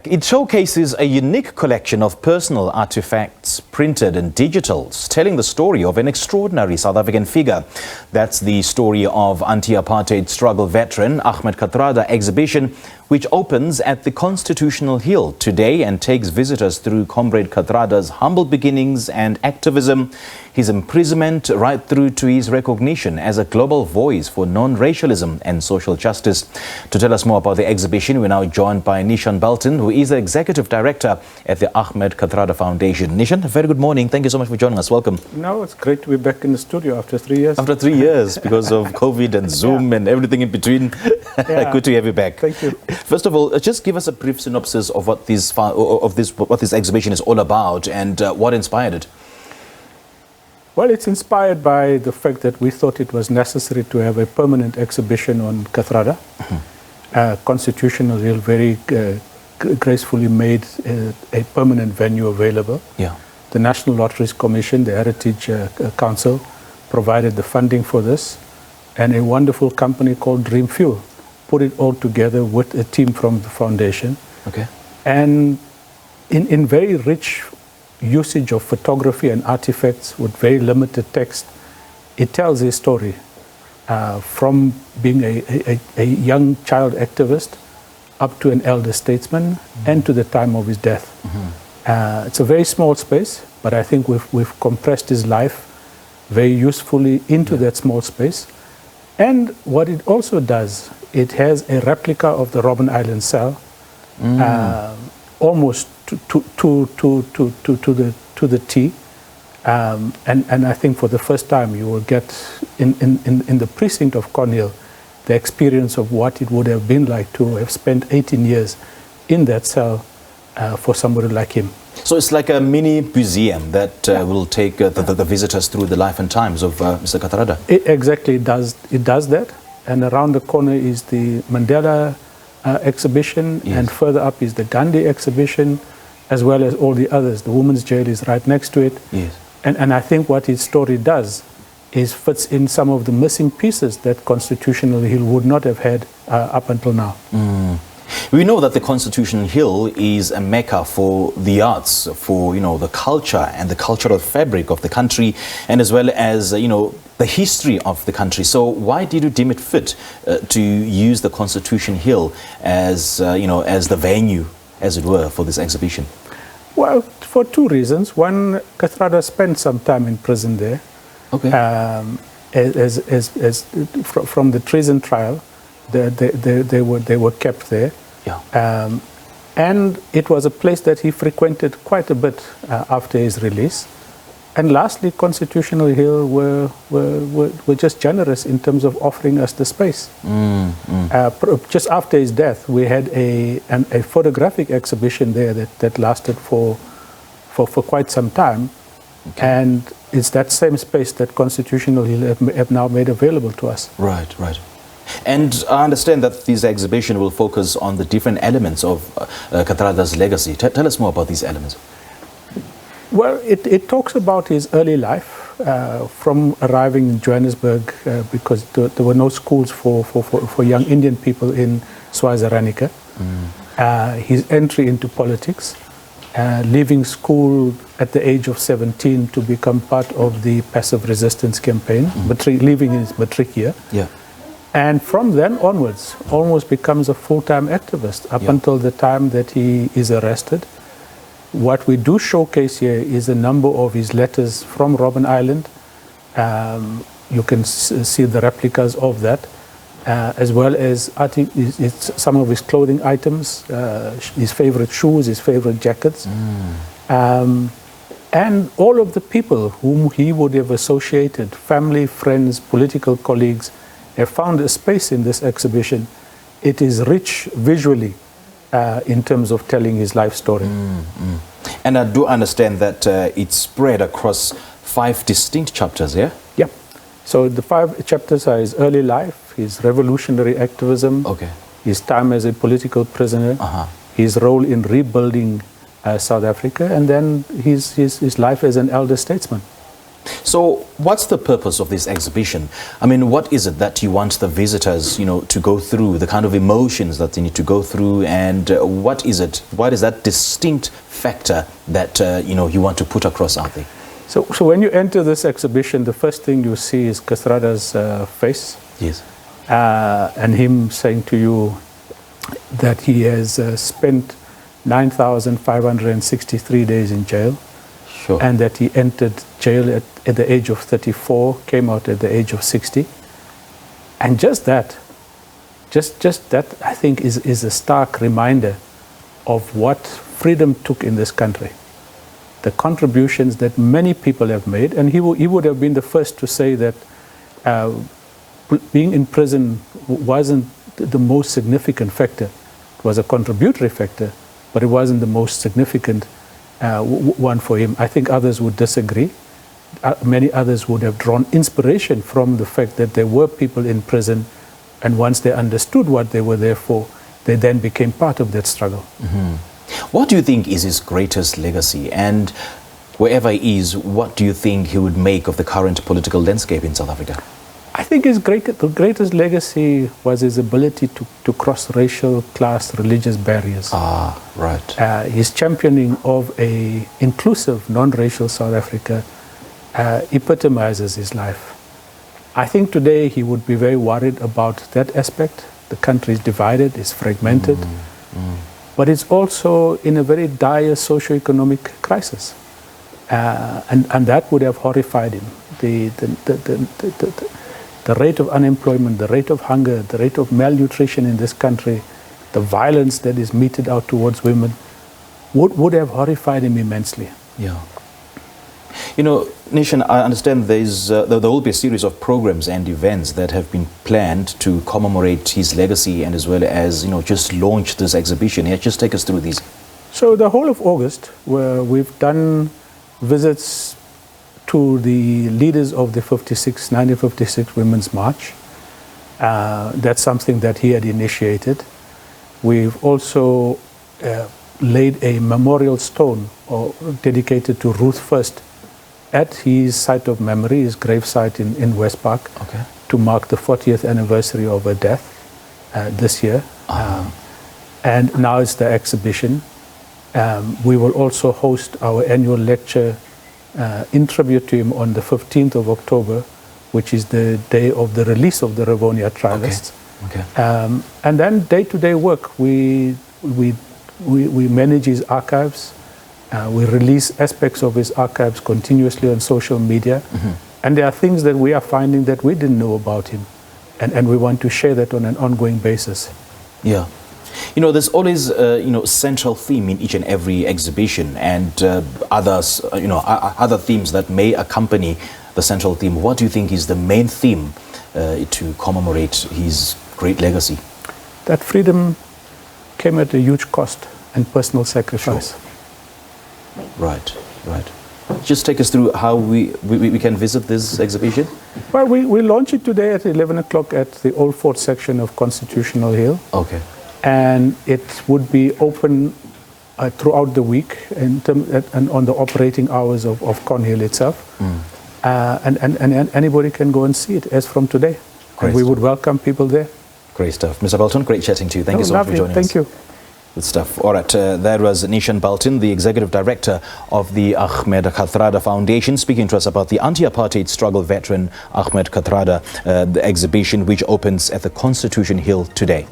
It showcases a unique collection of personal artifacts, printed and digitals, telling the story of an extraordinary South African figure. That's the story of anti-apartheid struggle veteran Ahmed Kathrada Exhibition, which opens at the Constitutional Hill today and takes visitors through Comrade Kathrada's humble beginnings and activism, his imprisonment right through to his recognition as a global voice for non-racialism and social justice. To tell us more about the exhibition, we're now joined by Neeshan Balton, who is the Executive Director at the Ahmed Kathrada Foundation. Neeshan, a very good morning. Thank you so much for joining us. Welcome. No, it's great to be back in the studio after 3 years. After 3 years, because of COVID and Zoom and everything in between. Good to have you back. Thank you. First of all, just give us a brief synopsis of what this exhibition is all about and what inspired it. Well, it's inspired by the fact that we thought it was necessary to have a permanent exhibition on Kathrada. Constitutional Hill very gracefully made a permanent venue available. Yeah. The National Lotteries Commission, the Heritage Council, provided the funding for this, and a wonderful company called Dream Fuel put it all together with a team from the foundation. Okay. And in very rich usage of photography and artifacts with very limited text, it tells a story from being a young child activist up to an elder statesman and to the time of his death. It's a very small space, but I think we've compressed his life very usefully into that small space. And what it also does, it has a replica of the Robben Island cell, almost to the T. And I think for the first time you will get in the precinct of Cornhill the experience of what it would have been like to have spent 18 years in that cell for somebody like him. So it's like a mini museum that will take the visitors through the life and times of Mr. Kathrada. Exactly, it does that. And around the corner is the Mandela exhibition, yes. And further up is the Gandhi exhibition, as well as all the others. The women's jail is right next to it. Yes. And I think what his story does is fits in some of the missing pieces that Constitutional Hill would not have had up until now. We know that the Constitutional Hill is a mecca for the arts, for the culture and the cultural fabric of the country, and as well as the history of the country. So why did you deem it fit to use the Constitutional Hill as as the venue, as it were, for this exhibition? Well, for two reasons. One, Kathrada spent some time in prison there. Okay. From the treason trial, they were kept there. Yeah. And it was a place that he frequented quite a bit after his release. And lastly, Constitutional Hill were just generous in terms of offering us the space. Just after his death, we had a photographic exhibition there that lasted for quite some time. Okay. And it's that same space that Constitutional Hill have now made available to us. Right, right. And I understand that this exhibition will focus on the different elements of Kathrada's legacy. Tell us more about these elements. Well, it talks about his early life, from arriving in Johannesburg, because there were no schools for young Indian people in Swaziland. His entry into politics, leaving school at the age of 17 to become part of the passive resistance campaign, leaving his matric year. Yeah. And from then onwards, almost becomes a full-time activist up until the time that he is arrested. What we do showcase here is a number of his letters from Robben Island. You can see the replicas of that, as well as some of his clothing items, his favorite shoes, his favorite jackets. And all of the people whom he would have associated, family, friends, political colleagues, have found a space in this exhibition. It is rich visually in terms of telling his life story. And I do understand that it's spread across 5 distinct chapters, yeah? Yeah. So the 5 chapters are his early life, his revolutionary activism, his time as a political prisoner, his role in rebuilding South Africa, and then his life as an elder statesman. So what's the purpose of this exhibition? I mean, what is it that you want the visitors, to go through, the kind of emotions that they need to go through, and what is it? What is that distinct factor that, you want to put across out there? So when you enter this exhibition, the first thing you see is Kathrada's face. Yes. And him saying to you that he has spent 9,563 days in jail. Sure. And that he entered jail at the age of 34, came out at the age of 60. And just that, I think, is a stark reminder of what freedom took in this country. The contributions that many people have made, and he would have been the first to say that being in prison wasn't the most significant factor. It was a contributory factor, but it wasn't the most significant one for him. I think others would disagree. Many others would have drawn inspiration from the fact that there were people in prison, and once they understood what they were there for, they then became part of that struggle. Mm-hmm. What do you think is his greatest legacy? And wherever he is, what do you think he would make of the current political landscape in South Africa? I think the greatest legacy was his ability to cross racial, class, religious barriers. Ah, right. His championing of an inclusive, non-racial South Africa epitomizes his life. I think today he would be very worried about that aspect. The country is divided, it's fragmented, but it's also in a very dire socio-economic crisis. And that would have horrified him. The rate of unemployment, the rate of hunger, the rate of malnutrition in this country, the violence that is meted out towards women would have horrified him immensely. Yeah. Neeshan, I understand there will be a series of programs and events that have been planned to commemorate his legacy and as well as, just launch this exhibition. Yeah, just take us through these. So the whole of August, where we've done visits to the leaders of the 1956 Women's March. That's something that he had initiated. We've also laid a memorial stone dedicated to Ruth First at his site of memory, his grave site in West Park, okay, to mark the 40th anniversary of her death this year. And now it's the exhibition. We will also host our annual lecture in tribute to him on the 15th of October, which is the day of the release of the Rivonia trialists. Okay. And then day-to-day work, we manage his archives. We release aspects of his archives continuously on social media. Mm-hmm. And there are things that we are finding that we didn't know about him. And we want to share that on an ongoing basis. Yeah. There's always a central theme in each and every exhibition, and other themes that may accompany the central theme. What do you think is the main theme to commemorate his great legacy? That freedom came at a huge cost and personal sacrifice. Sure. Right. Just take us through how we can visit this exhibition. Well, we launch it today at 11 o'clock at the Old Fort section of Constitutional Hill. Okay. And it would be open throughout the week and on the operating hours of Con Hill itself. And anybody can go and see it as from today. And we would welcome people there. Great stuff. Mr. Balton, great chatting to you. Thank you so much for joining us. Thank you. Good stuff. All right, that was Neeshan Balton, the Executive Director of the Ahmed Kathrada Foundation, speaking to us about the anti-apartheid struggle veteran Ahmed Kathrada, the exhibition which opens at the Constitution Hill today.